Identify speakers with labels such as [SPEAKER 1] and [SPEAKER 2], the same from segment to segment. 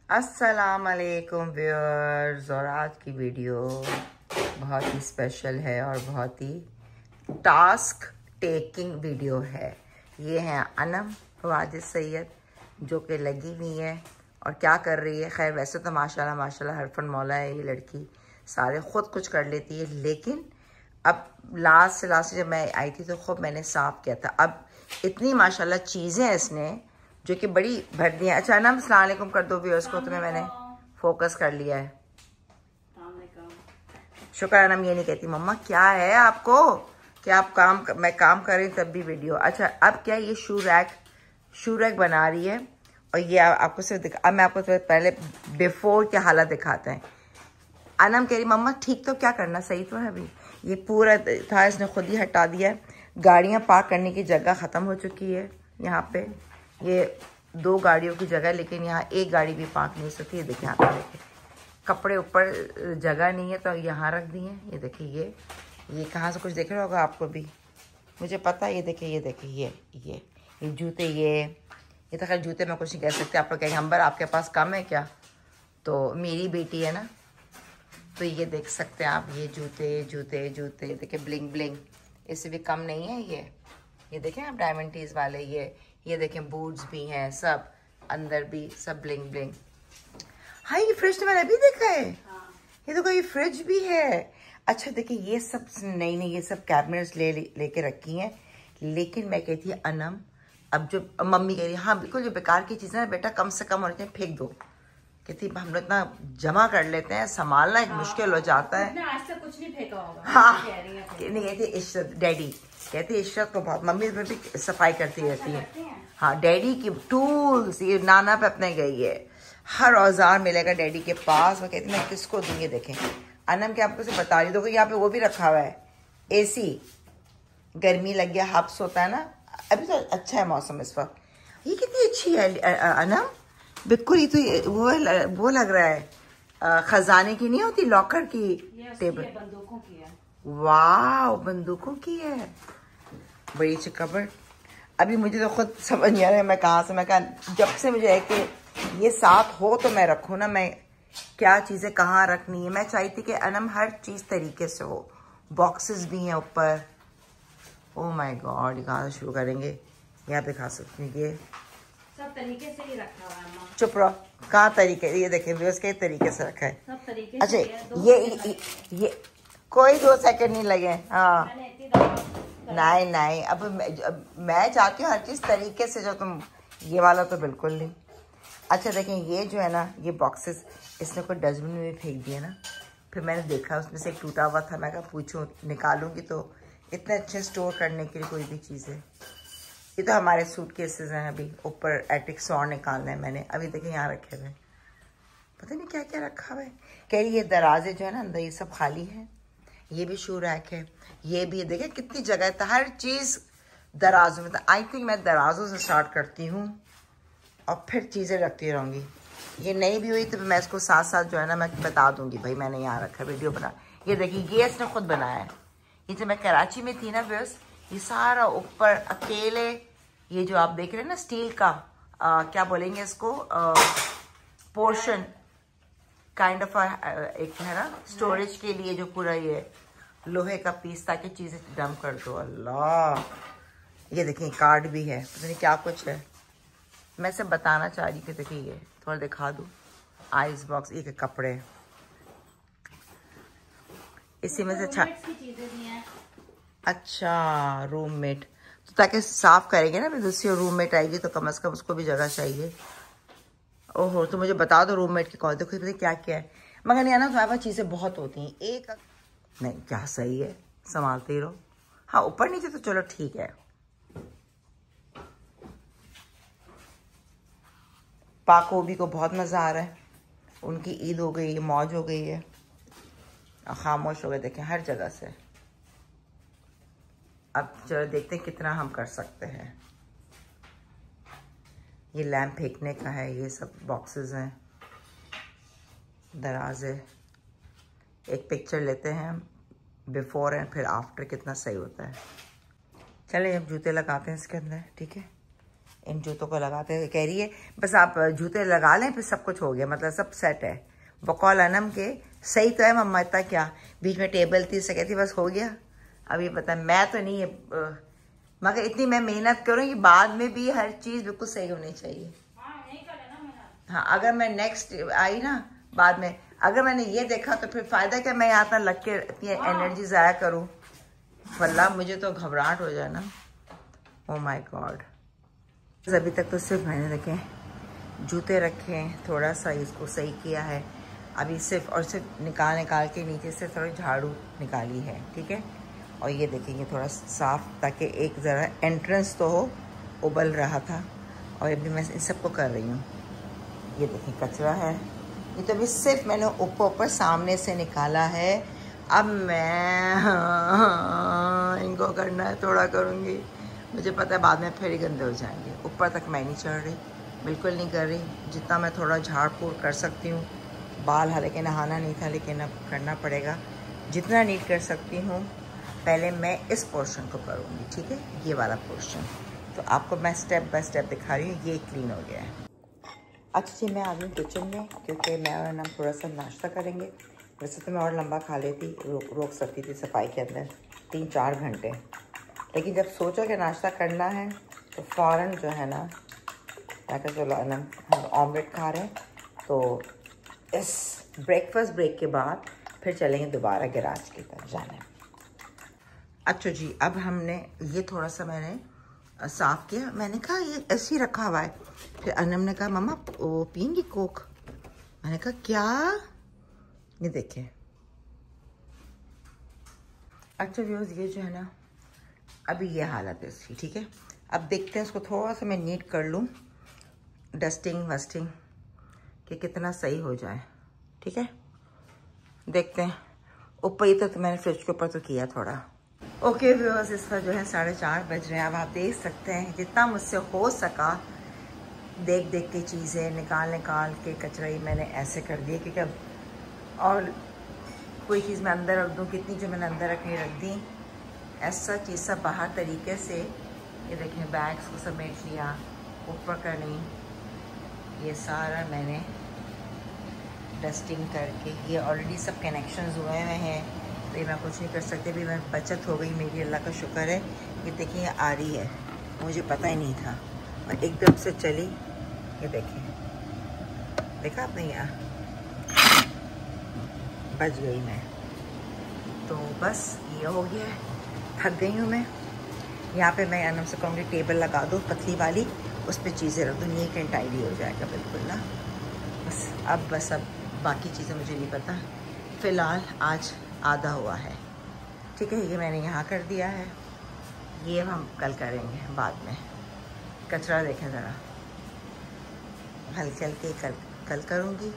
[SPEAKER 1] अस्सलाम वालेकुम व्यूअर्स। और आज की वीडियो बहुत ही स्पेशल है और बहुत ही टास्क टेकिंग वीडियो है। ये है अनम वाजिद सैयद जो कि लगी हुई है और क्या कर रही है। खैर वैसे तो माशाल्लाह माशाल्लाह हरफन मौला है, ये लड़की सारे खुद कुछ कर लेती है, लेकिन अब लास्ट जब मैं आई थी तो खूब मैंने साफ किया था। अब इतनी माशाल्लाह चीज़ें इसने जो कि बड़ी भर दी है। अच्छा अनम अस्सलाम वालेकुम कर दो व्यूअर्स को, तुम्हें मैंने फोकस कर लिया है। शुक्र। अनम ये नहीं कहती मम्मा क्या है आपको, क्या आप मैं काम कर रही तब भी वीडियो। अच्छा अब क्या ये शू रैक बना रही है और ये आपको सिर्फ अब मैं आपको पहले बिफोर के हालत दिखाते हैं। अनम कह रही मम्मा ठीक तो क्या करना, सही तो है। अभी ये पूरा था इसने खुद ही हटा दिया है। गाड़ियां पार्क करने की जगह ख़त्म हो चुकी है। यहाँ पे ये 2 गाड़ियों की जगह, लेकिन यहाँ एक गाड़ी भी पार्क नहीं हो सकती है। देखिए यहाँ पे देखिए कपड़े ऊपर जगह नहीं है तो यहाँ रख दिए हैं। ये देखिए ये कहाँ से कुछ देख रहा होगा आपको भी, मुझे पता है। ये देखिए ये जूते, ये तो खैर जूते मैं कुछ नहीं कह सकती। आप लोग कहेंगे अंबर आपके पास कम है क्या, तो मेरी बेटी है ना, तो ये देख सकते हैं आप। ये जूते देखिए ब्लिंग इससे भी कम नहीं है। ये देखें आप डायमंड टीज वाले, ये देखें बूट्स भी हैं, सब अंदर भी सब ब्लिंग। हाँ ये फ्रिज तो मैंने अभी देखा है। ये देखो ये फ्रिज भी है। अच्छा देखिए ये सब नहीं ये सब कैबिनेट्स लेके रखी हैं। लेकिन मैं कहती है अनम, अब जो मम्मी कह रही हाँ बिल्कुल जो बेकार की चीज़ें ना बेटा कम से कम होने चाहिए, फेंक दो। कहती हम लोग इतना जमा कर लेते हैं, संभालना एक मुश्किल हो जाता है।
[SPEAKER 2] आज तक कुछ नहीं फेंका होगा।
[SPEAKER 1] हाँ नहीं कहती इशरत, डैडी कहती इशरत को बहुत, मम्मी में भी सफाई करती रहती है। हाँ डैडी की टूल्स, ये नाना पे अपने गई है, हर औजार मिलेगा डैडी के पास। वो कहती मैं किसको दूंगी। देखें अनम के आपको से बता रही, देखो यहाँ पे वो भी रखा हुआ है AC, गर्मी लग गया हब्स होता है ना। अभी तो अच्छा है मौसम इस वक्त। ये कितनी अच्छी है अनम, बिल्कुल ये तो वो लग रहा है खजाने की नहीं होती, लॉकर की टेबल।
[SPEAKER 2] बंदूकों की है।
[SPEAKER 1] वाह बंदूकों की है, बड़ी अच्छी कबर्ड। अभी मुझे तो खुद समझ नहीं आ रहा है मैं कहाँ से, मैं कहा जब से मुझे है कि ये साथ हो तो मैं रखूँ ना, मैं क्या चीज़ें कहाँ रखनी है। मैं चाहती कि अनम हर चीज़ तरीके से हो। बॉक्सेस भी हैं ऊपर। ओह माय गॉड, ये कहाँ से शुरू करेंगे, यहाँ पे खा सकते हैं। ये
[SPEAKER 2] सब तरीके से ही रखा हुआ है अम्मा।
[SPEAKER 1] चुप रहो, कहाँ तरीके, ये देखें उसके तरीके से रखा है
[SPEAKER 2] सब तरीके
[SPEAKER 1] अच्छा
[SPEAKER 2] से
[SPEAKER 1] ये कोई 2 सेकंड नहीं लगे। हाँ नहीं अब मैं चाहती हूँ हर चीज़ तरीके से, जो तुम ये वाला तो बिल्कुल नहीं। अच्छा देखें ये जो है ना ये बॉक्सेस इसने कोई डस्टबिन में भी फेंक दिया ना, फिर मैंने देखा उसमें से एक टूटा हुआ था। मैं कहा पूछूं निकालूंगी तो इतने अच्छे स्टोर करने के लिए कोई भी चीज़ है। ये तो हमारे सूटकेसेस हैं, अभी ऊपर एटिक्स और निकालना है मैंने। अभी देखें यहाँ रखे हुए, पता नहीं क्या क्या रखा हुआ है। कह रही ये दराजे जो है ना अंदर ये सब खाली है। ये भी शू रैक है, ये भी देखें कितनी जगह है, हर चीज़ दराजों में। तो आई थिंक मैं दराजों से स्टार्ट करती हूँ और फिर चीज़ें रखती रहूँगी। ये नहीं भी हुई तो मैं इसको साथ साथ जो है ना मैं बता दूँगी भाई मैंने यहाँ रखा वीडियो बना। ये देखिए ये इसने खुद बनाया है। ये जब मैं कराची में थी ना व्यवस्थ, ये सारा ऊपर अकेले, ये जो आप देख रहे हैं ना स्टील का क्या बोलेंगे इसको, पोर्शन काइंड ऑफ एक है ना स्टोरेज के लिए, जो पूरा ये लोहे का पीस ताकि चीज़ें डंप कर दो। अल्लाह ये देखिए कार्ड भी है, पता नहीं क्या कुछ है। मैं सब बताना चाह रही थी। देखिए ये थोड़ा दिखा दूँ, आइस बॉक्स, ये कपड़े इसी में से। अच्छा रूममेट, तो ताकि साफ करेंगे ना, फिर दूसरी रूममेट आएगी तो कम से कम उसको भी जगह चाहिए। ओहो तो मुझे बता दो रूममेट की कॉल, देखो क्या क्या है। मगर नहीं ना तुम्हारे पास चीज़ें बहुत होती हैं, एक नहीं क्या सही है, संभालते ही रहो। हाँ ऊपर नीचे तो चलो ठीक है। पाकोबी को बहुत मज़ा आ रहा है, उनकी ईद हो गई है, मौज हो गई है, खामोश हो गए देखें हर जगह से। अब चलो देखते हैं कितना हम कर सकते हैं। ये लैम्प फेंकने का है, ये सब बॉक्सेस हैं, दराज है। एक पिक्चर लेते हैं बिफोर एंड फिर आफ्टर, कितना सही होता है। चलें अब जूते लगाते हैं इसके अंदर, ठीक है। इन जूतों को लगाते हुए कह रही है बस आप जूते लगा लें फिर सब कुछ हो गया, मतलब सब सेट है। बकौल अनम के सही तो है मम्मा, इतना क्या बीच में टेबल थी उससे कहती बस हो गया। अब ये पता मैं तो नहीं है, मगर इतनी मैं मेहनत करूँ कि बाद में भी हर चीज़ बिल्कुल सही होनी चाहिए। हाँ, अगर मैं नेक्स्ट आई ना बाद में, अगर मैंने ये देखा तो फिर फायदा क्या, मैं यहाँ पर लग के इतनी एनर्जी ज़ाया करूँ। वल्लाह मुझे तो घबराहट हो जाए ना। Oh my God. अभी तक तो सिर्फ मैंने देखे जूते रखे हैं, थोड़ा सा इसको सही किया है, अभी सिर्फ और सिर्फ निकाल के नीचे से थोड़ी झाड़ू निकाली है, ठीक है। और ये देखेंगे थोड़ा साफ ताकि एक ज़रा एंट्रेंस तो हो, उबल रहा था। और अभी मैं इन सबको कर रही हूँ। ये देखें कचरा है, ये तो अभी सिर्फ मैंने ऊपर सामने से निकाला है। अब मैं इनको करना है, थोड़ा करूँगी, मुझे पता है बाद में फिर ही गंदे हो जाएंगे। ऊपर तक मैं नहीं चढ़ रही, बिल्कुल नहीं कर रही। जितना मैं थोड़ा झाड़ फूड़ कर सकती हूँ, बाल हालांकि नहाना नहीं था लेकिन अब करना पड़ेगा, जितना नीट कर सकती हूँ। पहले मैं इस पोर्शन को करूँगी, ठीक है, ये वाला पोर्शन। तो आपको मैं स्टेप बाय स्टेप दिखा रही हूँ। ये क्लीन हो गया है। अच्छा जी, मैं आ गई किचन में क्योंकि मैं और हम थोड़ा सा नाश्ता करेंगे। वैसे तो मैं और लंबा खा लेती, रोक सकती थी सफाई के अंदर 3-4 घंटे, लेकिन जब सोचा कि नाश्ता करना है तो फ़ौरन जो है ना, मैं कहा चलो हम ऑमलेट खा रहे हैं, तो इस ब्रेकफास्ट ब्रेक के बाद फिर चलेंगे दोबारा गैराज की तरफ जाने। अच्छा जी, अब हमने ये थोड़ा सा मैंने साफ़ किया। मैंने कहा ये ऐसे ही रखा हुआ है। फिर अनम ने कहा मम्मा वो पियेंगी कोक? मैंने कहा क्या? ये देखें। अच्छा व्यूअर्स, ये जो है ना अभी ये हालत है इसकी, ठीक है। अब देखते हैं इसको थोड़ा सा मैं नीट कर लूँ, डस्टिंग वस्टिंग, कि कितना सही हो जाए, ठीक है। देखते हैं। ऊपर ही तो मैंने फ्रिज के ऊपर तो किया थोड़ा। ओके व्यूअर्स, इस पर जो है 4:30 बज रहे हैं। अब आप देख सकते हैं जितना मुझसे हो सका देख के चीज़ें निकाल के कचरा ही मैंने ऐसे कर दिए, क्योंकि अब और कोई चीज़ मैं अंदर रख दूँ, कितनी जो मैंने अंदर रखनी रख दी। ऐसा चीज़ सब बाहर तरीके से, ये देखें बैग्स को समेट लिया, ऊपर का नहीं, ये सारा मैंने डस्टिंग करके, ये ऑलरेडी सब कनेक्शंस हुए हुए हैं, तो ये मैं कुछ नहीं कर सकती। अभी मैं बचत हो गई मेरी, अल्लाह का शुक्र है। ये देखिए ये आ रही है, मुझे पता ही नहीं था और एकदम से चली। ये देखिए, देखा आपने, यहाँ बच गई मैं। तो बस ये हो गया है, थक गई हूँ मैं। यहाँ पे मैं अनम से कहूँगी टेबल लगा दो पतली वाली, उस पर चीज़ें रख दो, नीट एंड टाइडी हो जाएगा बिल्कुल ना। बस अब बाकी चीज़ें मुझे नहीं पता। फ़िलहाल आज आधा हुआ है, ठीक है। ये मैंने यहाँ कर दिया है, ये हम कल करेंगे बाद में। कचरा देखें ज़रा, हल्के हल्के कल करूँगी।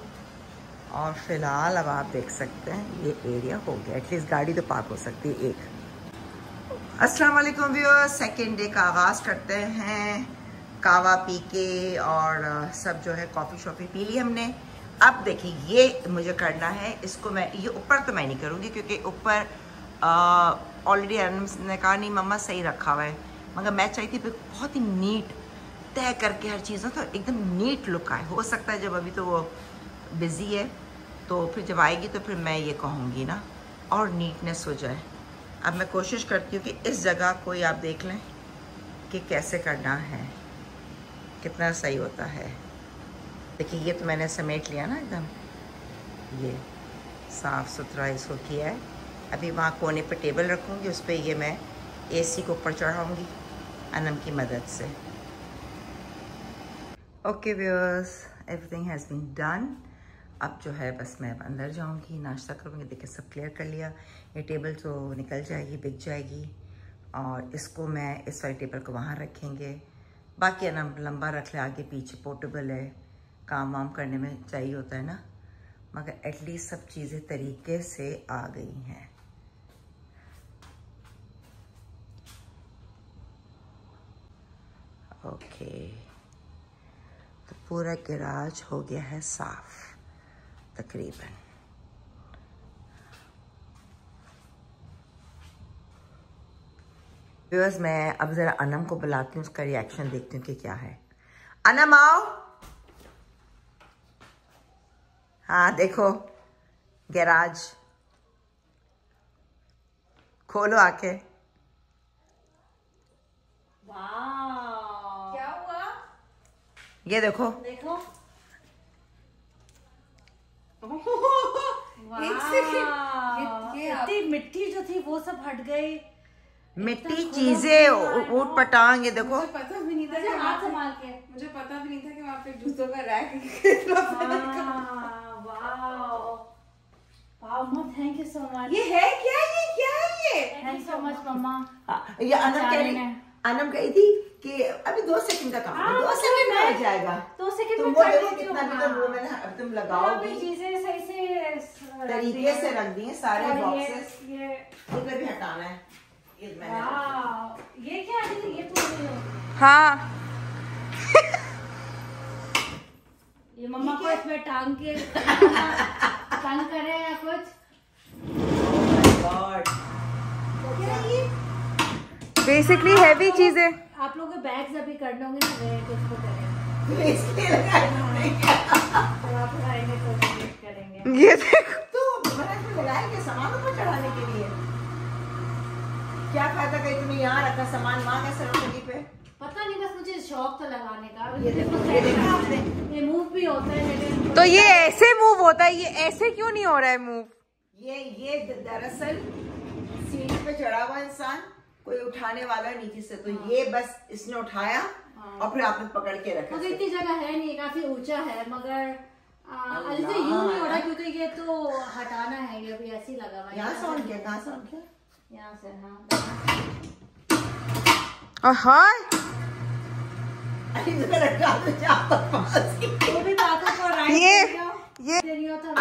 [SPEAKER 1] और फ़िलहाल अब आप देख सकते हैं ये एरिया हो गया, एटलीस्ट गाड़ी तो पार्क हो सकती है एक। अस्सलाम वालेकुम व्यूअर्स, सेकेंड डे का आगाज़ करते हैं। कावा पी के और सब जो है कॉफ़ी शॉफ़ी पी ली हमने। अब देखिए ये मुझे करना है, इसको मैं ये ऊपर तो मैं नहीं करूँगी क्योंकि ऊपर ऑलरेडी ने कहा नहीं मम्मा सही रखा हुआ है, मगर मैं चाहती थी बहुत ही नीट तय करके हर चीज़ तो एकदम नीट लुक आए। हो सकता है जब अभी तो वो बिज़ी है, तो फिर जब आएगी तो फिर मैं ये कहूँगी ना, और नीटनेस हो जाए। अब मैं कोशिश करती हूँ कि इस जगह को ही आप देख लें कि कैसे करना है, कितना सही होता है। देखिए ये तो मैंने समेट लिया ना एकदम, ये साफ़ सुथरा इसको किया है। अभी वहाँ कोने पे टेबल रखूँगी, उस पर ये मैं एसी को ऊपर चढ़ाऊँगी अनम की मदद से। Okay viewers, everything has been done. अब जो है बस मैं अंदर जाऊँगी, नाश्ता करूँगी। देखिए सब क्लियर कर लिया। ये टेबल तो निकल जाएगी, बिक जाएगी, और इसको मैं इस वाली टेबल को वहाँ रखेंगे। बाकी है ना लंबा रख ले, आगे पीछे पोर्टेबल है, काम वाम करने में चाहिए होता है ना, मगर एटलीस्ट सब चीज़ें तरीके से आ गई हैं। ओके, तो पूरा गैराज हो गया है साफ तकरीबन। व्यूअर्स, मैं अब ज़रा अनम को बुलाती हूँ, उसका रिएक्शन देखती हूँ कि क्या है। अनम आओ। हाँ देखो गैराज खोलो आके।
[SPEAKER 2] क्या हुआ?
[SPEAKER 1] ये देखो
[SPEAKER 2] देखो। इतनी मिट्टी जो थी वो सब हट गई।
[SPEAKER 1] मिट्टी चीजें ऊट पटांग। ये देखो
[SPEAKER 3] मुझे पता भी नहीं था कि
[SPEAKER 2] हाथ संभाल के।
[SPEAKER 3] मुझे पता भी नहीं था कि वहाँ पे जूतों का rack
[SPEAKER 2] thank you so much.
[SPEAKER 3] ये है क्या? ये क्या है ये?
[SPEAKER 2] थैंक यू सो मच मम्मा।
[SPEAKER 1] ये अनम कही थी कि अभी 2 सेकंड का काम है, 2 सेकंड में हो जाएगा।
[SPEAKER 2] 2 सेकंड
[SPEAKER 1] तुम
[SPEAKER 2] में
[SPEAKER 1] वो
[SPEAKER 2] कर
[SPEAKER 1] देखो
[SPEAKER 2] लेती हूँ।
[SPEAKER 1] कितना भी तो वो मैंने अब तुम लगाओगी
[SPEAKER 2] चीजें सही से
[SPEAKER 1] तरीके से रख दी हैं सारे बॉक्सेस।
[SPEAKER 2] ये
[SPEAKER 1] इधर भी हटाना है। ये मैंने
[SPEAKER 2] वाह, ये क्या है? ये तो नहीं हो।
[SPEAKER 1] हाँ
[SPEAKER 2] ये मम्मा को इसमें टांग के तंग करे या कुछ।
[SPEAKER 1] बेसिकली हैवी चीजें
[SPEAKER 2] आप लोगों के बैग्स अभी करने होंगे ना, वे किसको करेंगे तो आप लगाएंगे तो वेट करेंगे।
[SPEAKER 1] ये देखो तो लगाएंगे सामानों पर चढ़ाने के लिए। क्या फायदा कहीं तुम्हें यहाँ रखा सामान, वहाँ कैसे रखोगी पे?
[SPEAKER 2] पता नहीं, बस मुझे शौक था लगाने का।
[SPEAKER 1] ये देखो, ये देखा आपने?
[SPEAKER 2] ये मूव भी होता है लेकिन
[SPEAKER 1] तो ये ऐसे मूव होता है, ये ऐसे क्यों नहीं हो रहा है मूव? ये दरअसल सीढ़ी पे चढ़ा हुआ इंसान कोई उठाने वाला नीचे से, तो ये बस इसने उठाया और फिर आपने पकड़ के रखा।
[SPEAKER 2] मगर इतनी जगह है नहीं, काफी ऊंचा है, मगर अभी तो यूं नहीं हो रहा क्योंकि ये तो हटाना है। ये अभी ऐसे ही लगा हुआ है।
[SPEAKER 1] यहाँ से ऑन किया, कहाँ से ऑन किया?
[SPEAKER 2] यहाँ से। हाँ वो भी बातों को राइट
[SPEAKER 1] ये
[SPEAKER 2] था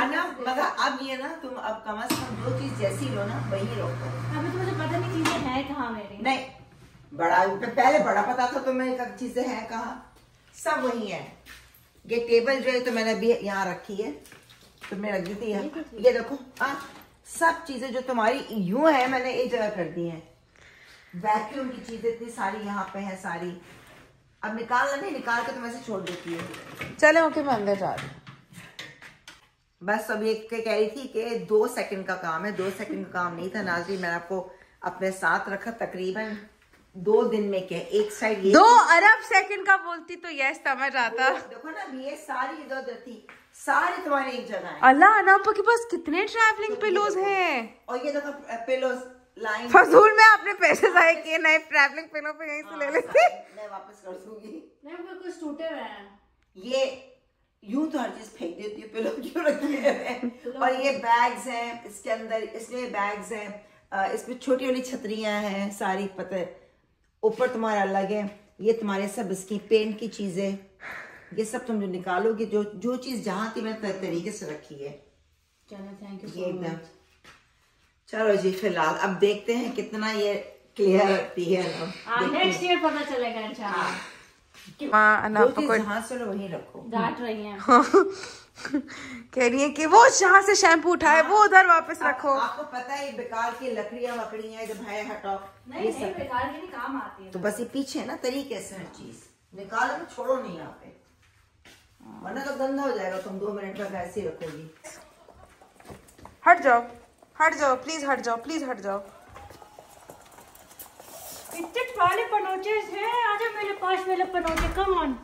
[SPEAKER 1] मगर अब ये ना तुम अब कम से कम 2 चीज जैसी लो ना वही रखो।
[SPEAKER 2] अभी तो मुझे पता नहीं चीजें हैं कहाँ मेरी।
[SPEAKER 1] नहीं बड़ा पहले बड़ा पता था तुम्हें कब चीजें हैं कहाँ, सब वही है। ये टेबल जो है तो मैंने अभी यहाँ रखी है, तुमने रख दी थी यहाँ। ये देखो सब चीजें जो तुम्हारी यूं है मैंने एक जगह कर दी है। वैक्यूम की चीजें इतनी सारी यहाँ पे है सारी। अब निकालना नहीं, निकाल के तुम ऐसे छोड़ देती है। चले ओके मैं अंदर जा रही हूँ। बस अभी एक कह रही थी कि 2 सेकंड का काम है। 2 सेकंड का काम नहीं था नाज़रीन, मैंने आपको अपने साथ रखा तकरीबन 2 दिन में। क्या एक साइड 2 अरब सेकंड का बोलती तो यस समझ आता। देखो ना ये सारी इधर थी, सारी तुम्हारी एक जगह है। अल्लाह अनापा के पास कितने ट्रैवलिंग पिलोज हैं। और ये देखो पिलोज लाइन फजूल में आपने पैसे जाए किए, नए ट्रैवलिंग पिलो पे यहीं से ले लेते। मैं वापस कर दूंगी।
[SPEAKER 2] नहीं वो कुछ टूटे हुए हैं।
[SPEAKER 1] ये यूं तो हर चीज फेंक देती है, पिलो क्यों रखी है। और ये बैग्स हैं इसके अंदर, इसमें बैग्स हैं, इसमें छोटी वाली छतरियां हैं सारी, पता है ऊपर तुम्हारा अलग है। ये तुम्हारे सब इसकी पेंट की चीजें, ये सब तुम जो निकालोगे, जो चीज जहाँ थी मैंने तरीके से रखी है।
[SPEAKER 2] चलो थैंक यू
[SPEAKER 1] ये एकदम। चलो जी फिलहाल अब देखते हैं कितना ये क्लियर रखती है।
[SPEAKER 2] नेक्स्ट ईयर पता चलेगा इंशाल्लाह।
[SPEAKER 1] जहाँ से लो वहीं रखो।
[SPEAKER 2] डांट रही हैं।
[SPEAKER 1] कह रही है कि वो जहाँ से शैम्पू उठाए वो उधर वापस रखो। आपको पता है बेकार की लकड़ियाँ वकड़ियाँ जब है हटाओ,
[SPEAKER 2] नहीं बेकार की नहीं काम आती है।
[SPEAKER 1] तो बस ये पीछे ना तरीके से हर चीज निकालो, छोड़ो नहीं यहाँ पे, वरना तो गंदा हो जाएगा। तुम 2 मिनट तक ऐसे ही रखोगी। हट जाओ प्लीज, हट जाओ प्लीज, हट जाओ।
[SPEAKER 2] इतने वाले पनोचे हैं, आजा मेरे पास वाले पनोचे, कम ऑन।